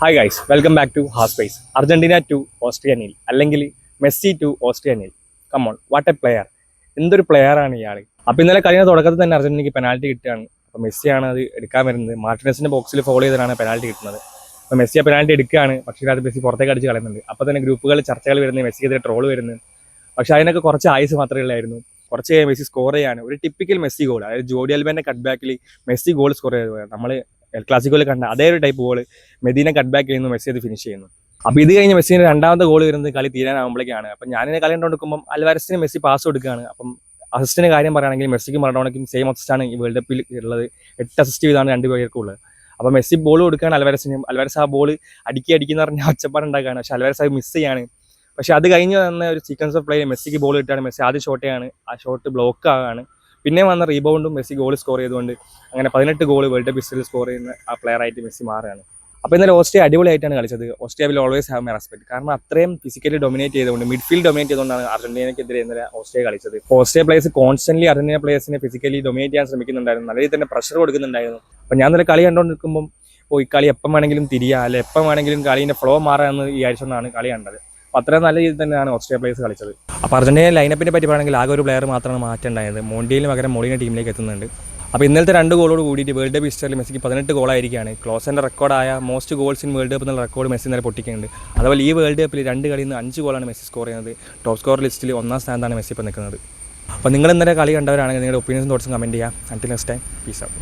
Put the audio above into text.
Hi guys, welcome back to half space. Argentina two Austria nil, അല്ലെങ്കിൽ Messi two Austria nil. Come on, what a player! എന്തൊരു പ്ലെയറാണ് ഇയാൾ. അപ്പോൾ ഇന്നലെ കഴിഞ്ഞ തുടക്കത്തിൽ തന്നെ അർജന്റീനയ്ക്ക് പെനാൽറ്റി കിട്ടുകയാണ്. അപ്പോൾ മെസ്സിയാണ് അത് എടുക്കാൻ വരുന്നത്. മാർട്ടിനസിൻ്റെ ബോക്സിൽ ഫോളോ ചെയ്തിട്ടാണ് പെനാൽറ്റി കിട്ടുന്നത്. അപ്പോൾ മെസ്സി ആ പെനാൽറ്റി എടുക്കുകയാണ്, പക്ഷേ അത് മെസ്സി പുറത്തേക്ക് അടിച്ച് കളയുന്നുണ്ട്. അപ്പോൾ തന്നെ ഗ്രൂപ്പുകളിൽ ചർച്ചകൾ വരുന്നത്, മെസ്സിക്കെതിരെ ട്രോൾ വരുന്നത്. പക്ഷേ അതിനൊക്കെ കുറച്ച് ആയുസ് മാത്രമേ ഉള്ളായിരുന്നു. കുറച്ച് മെസ്സി സ്കോർ ചെയ്യാണ് ഒരു ടിപ്പിക്കൽ മെസ്സി ഗോൾ, അതായത് ജോഡി അൽബേൻ്റെ കട്ട് ബാക്കിൽ മെസ്സി ഗോൾ സ്കോർ ചെയ്തത് നമ്മൾ എൽ ക്ലാസിക്കോയിൽ കണ്ട അതേ ഒരു type goal Medina cut back ചെയ്യുന്നു, മെസ്സി അത് ഫിനിഷ് ചെയ്യുന്നു. അപ്പോൾ ഇത് കഴിഞ്ഞ് മെസ്സിൻ്റെ രണ്ടാമത്തെ ഗോൾ വരുന്നത് കളി തീരാനാകുമ്പോഴേക്കാണ്. അപ്പം ഞാനിങ്ങനെ കളി കണ്ടുകൊടുക്കുമ്പോൾ അൽവാരസിന് മെസ്സി പാസ് കൊടുക്കുകയാണ്. അപ്പം അസിസ്റ്റിൻ്റെ കാര്യം പറയുകയാണെങ്കിൽ മെസ്സിക്കും മറഡോണയ്ക്കും സെയിം അസിസ്റ്റാണ് ഈ വേൾഡ് കപ്പിൽ ഉള്ളത്. 8 അസിസ്റ്റ് ചെയ്താണ് രണ്ട് പേർക്കും ഉള്ളത്. അപ്പോൾ മെസ്സി ബോൾ കൊടുക്കുകയാണ് അൽവാരസിനും. അൽവാരസ് ആ ബോൾ അടിക്കുന്ന പറഞ്ഞാൽ ഒച്ചപ്പാടുണ്ടാക്കുകയാണ്. പക്ഷേ അൽവാരസ് അത് മിസ് ചെയ്യാണ്. പക്ഷേ അത് കഴിഞ്ഞ് വന്ന ഒരു സീക്വൻസ് ഓഫ് പ്ലേ മെസ്സിക്ക് ബോൾ കിട്ടുകയാണ്. മെസ്സി ആദ്യം ഷോട്ട് ചെയ്യാണ്, ആ ഷോട്ട് ബ്ലോക്ക് ആവുകയാണ്. പിന്നെ വന്ന റീബൗണ്ടും മെസ്സി ഗോൾ സ്കോർ ചെയ്തുകൊണ്ട് അങ്ങനെ 18 ഗോൾ വേൾഡ് കപ്പ് ഹിസ്റ്ററിയിൽ സ്കോർ ചെയ്യുന്ന ആ പ്ലെയർ ആയിട്ട് മെസ്സി മാറുകയാണ്. അപ്പോൾ ഇന്നലെ ഓസ്ട്രിയ അടിപൊളിയായിട്ടാണ് കളിച്ചത്. Austria will always have my respect. കാരണം അത്രയും ഫിസിക്കലി ഡൊമിനേറ്റ് ചെയ്തുകൊണ്ട്, മിഡ്ഫീൽഡ് ഡൊമിനേറ്റ് ചെയ്തുകൊണ്ടാണ് അർജന്റീനയ്ക്കെതിരെ ഇന്നലെ ഓസ്ട്രിയ കളിച്ചത്. ഓസ്ട്രിയ പ്ലേയേഴ്സ് കോൺസ്റ്റന്റ്ലി അർജന്റീന പ്ലേയേഴ്സിനെ ഫിസിക്കലി ഡൊമിനേറ്റ് ചെയ്യാൻ ശ്രമിക്കുന്നുണ്ടായിരുന്നു. നല്ല രീതിയിൽ തന്നെ പ്രഷർ കൊടുക്കുന്നുണ്ടായിരുന്നു. അപ്പോൾ ഞാൻ ഇന്നലെ കളി കണ്ടുകൊണ്ടിരിക്കുമ്പോൾ ഈ കളി എപ്പം വേണമെങ്കിലും തിരിയുക, അല്ലെ എപ്പം വേണമെങ്കിലും കളീൻ്റെ ഫ്ലോ മാറാമെന്ന് വിചാരിച്ചുകൊണ്ടാണ് കളി കണ്ടത്. അപ്പോൾ അത്രയും നല്ല രീതിയിൽ തന്നെയാണ് ഓസ്ട്രിയ പ്ലേയേഴ്സ് കളിച്ചത്. അപ്പോൾ അർജന്റീന ലൈനപ്പിനെ പറ്റി പറയുകയാണെങ്കിൽ ആകെ ഒരു പ്ലെയർ മാത്രമാണ് മാറ്റമുണ്ടായത്. മോണ്ടിയലിന് പകരം മോളിന ടീമിലേക്ക് എത്തുന്നുണ്ട്. അപ്പോൾ ഇന്നലത്തെ 2 ഗോളോട് കൂടിയിട്ട് വേൾഡ് കപ്പ് ഹിസ്റ്ററിൽ മെസ്സിക്ക് 18 ഗോളായിരിക്കുകയാണ്. ക്ലോസൻ്റെ റെക്കോർഡായ most goals in world cup എന്നുള്ള റെക്കോർഡ് മെസ്സി ഇന്നലെ പൊട്ടിക്കുന്നുണ്ട്. അതുപോലെ ഈ വേൾഡ് കപ്പിൽ 2 കളിയിൽ നിന്ന് 5 ഗോളാണ് മെസ്സി സ്കോർ ചെയ്യുന്നത്. ടോപ്പ് സ്കോർ ലിസ്റ്റിൽ 1ാം സ്ഥാനത്താണ് മെസ്സി ഇപ്പോൾ നിൽക്കുന്നത്. അപ്പോൾ നിങ്ങൾ ഇന്നലെ കളി കണ്ടവരാണെങ്കിൽ നിങ്ങളുടെ ഒപ്പീനിയൻസും തോട്ട്സും കമൻറ്റ് ചെയ്യുക. Until next time, peace out.